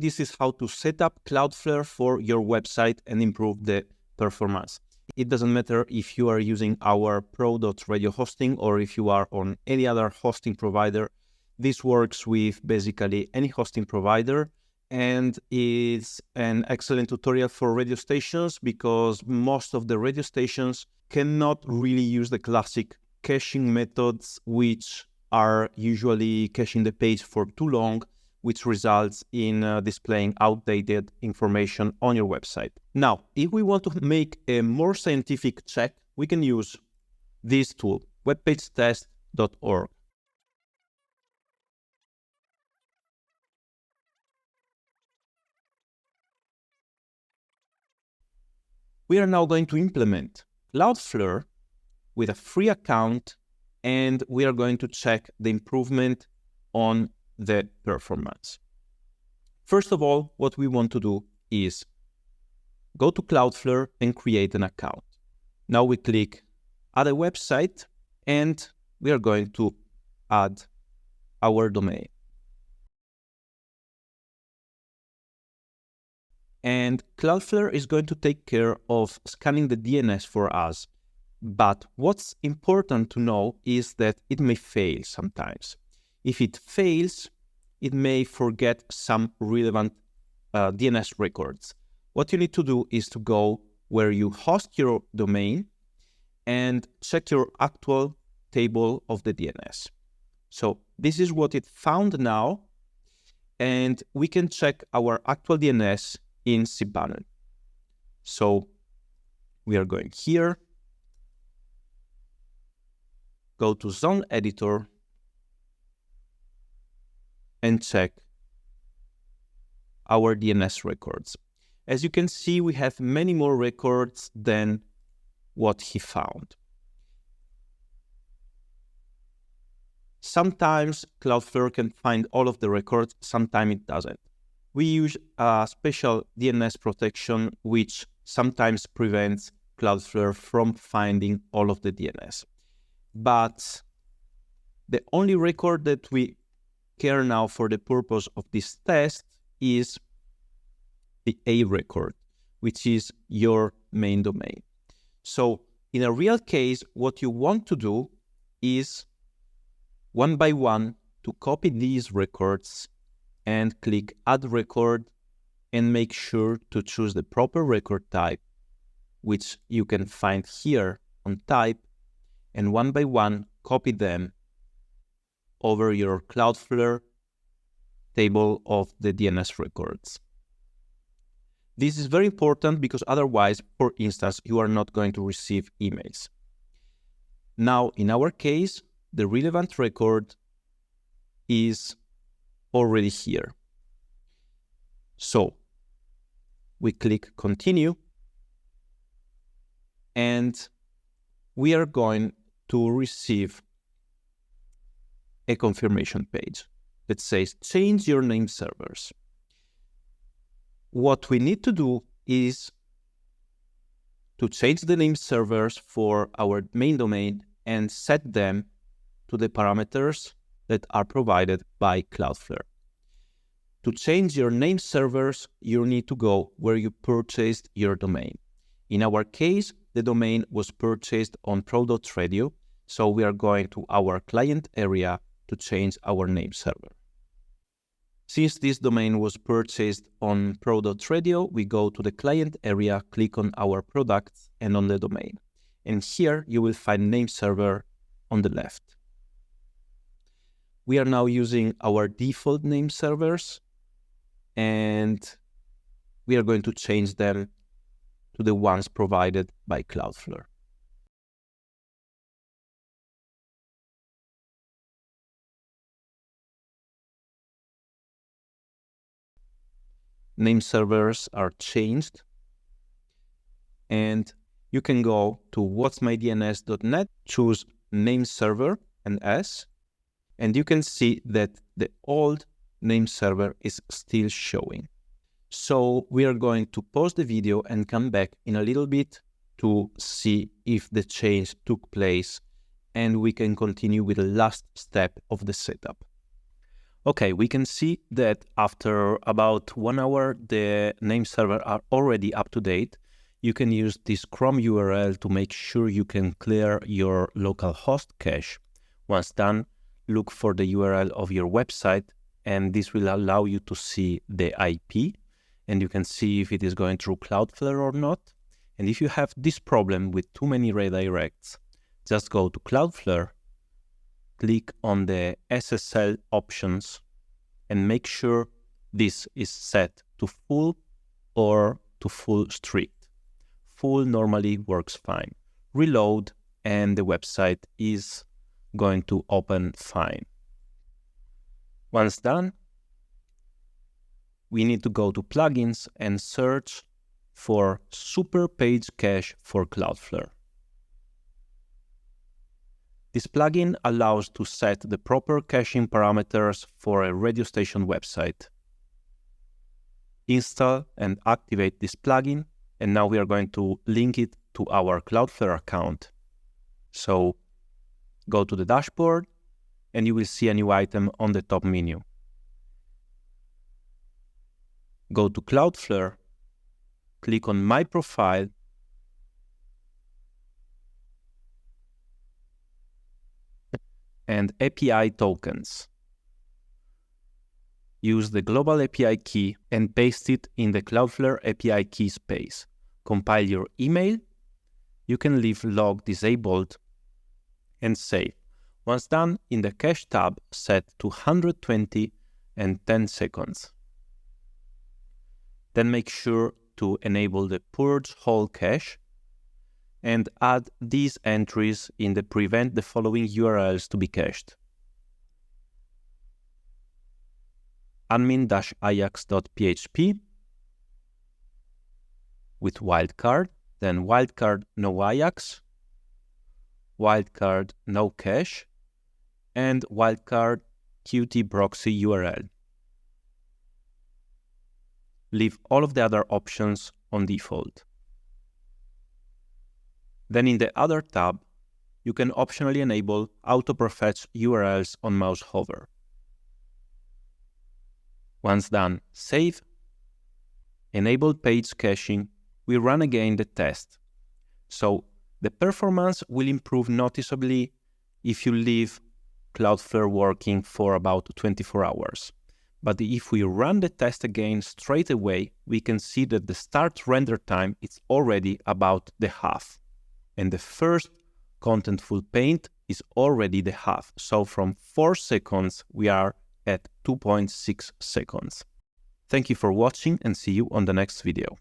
This is how to set up Cloudflare for your website and improve the performance. It doesn't matter if you are using our ProRadio hosting or if you are on any other hosting provider. This works with basically any hosting provider, and it's an excellent tutorial for radio stations because most of the radio stations cannot really use the classic caching methods, which are usually caching the page for too long, which results in displaying outdated information on your website. Now, if we want to make a more scientific check, we can use this tool, webpagetest.org. We are now going to implement Cloudflare with a free account, and we are going to check the improvement on the performance. First of all, what we want to do is go to Cloudflare and create an account. Now we click Add a Website, and we are going to add our domain. And Cloudflare is going to take care of scanning the DNS for us. But what's important to know is that it may fail sometimes. If it fails, it may forget some relevant DNS records. What you need to do is to go where you host your domain and check your actual table of the DNS. So this is what it found now, and we can check our actual DNS in cPanel. So we are going here, go to Zone Editor, and check our DNS records. As you can see, we have many more records than what he found. Sometimes Cloudflare can find all of the records, sometimes it doesn't. We use a special DNS protection which sometimes prevents Cloudflare from finding all of the DNS. But the only record that we care now for the purpose of this test is the A record, which is your main domain. So in a real case, what you want to do is one by one to copy these records and click Add Record and make sure to choose the proper record type, which you can find here on Type, and one by one copy them over your Cloudflare table of the DNS records. This is very important because otherwise, for instance, you are not going to receive emails. Now, in our case, the relevant record is already here. So we click Continue, and we are going to receive a confirmation page that says change your name servers. What we need to do is to change the name servers for our main domain and set them to the parameters that are provided by Cloudflare. To change your name servers, you need to go where you purchased your domain. In our case, the domain was purchased on ProRadio, so we are going to our client area to change our name server. Since this domain was purchased on ProRadio, we go to the client area, click on our products and on the domain. And here you will find name server on the left. We are now using our default name servers, and we are going to change them to the ones provided by Cloudflare. Name servers are changed, and you can go to whatsmydns.net, choose name server and S, and you can see that the old name server is still showing. So we are going to pause the video and come back in a little bit to see if the change took place, and we can continue with the last step of the setup. Okay, we can see that after about 1 hour, the name server are already up to date. You can use this Chrome URL to make sure you can clear your local host cache. Once done, look for the URL of your website, and this will allow you to see the IP, and you can see if it is going through Cloudflare or not. And if you have this problem with too many redirects, just go to Cloudflare, click on the SSL options, and make sure this is set to full or to full strict. Full normally works fine. Reload, and the website is going to open fine. Once done, we need to go to plugins and search for Super Page Cache for Cloudflare. This plugin allows to set the proper caching parameters for a radio station website. Install and activate this plugin, and now we are going to link it to our Cloudflare account. So go to the dashboard, and you will see a new item on the top menu. Go to Cloudflare, click on My Profile, and API tokens. Use the global API key and paste it in the Cloudflare API key space. Compile your email. You can leave log disabled and save. Once done, in the cache tab, set to 120 and 10 seconds. Then make sure to enable the purge whole cache and add these entries in the prevent the following URLs to be cached. admin-ajax.php with wildcard, then wildcard no Ajax, wildcard no cache, and wildcard Qt proxy URL. Leave all of the other options on default. Then in the Other tab, you can optionally enable auto-prefetch URLs on mouse hover. Once done, save. Enable page caching. We run again the test. So the performance will improve noticeably if you leave Cloudflare working for about 24 hours. But if we run the test again straight away, we can see that the start render time is already about the half. And the first contentful paint is already the half. So from 4 seconds, we are at 2.6 seconds. Thank you for watching, and see you on the next video.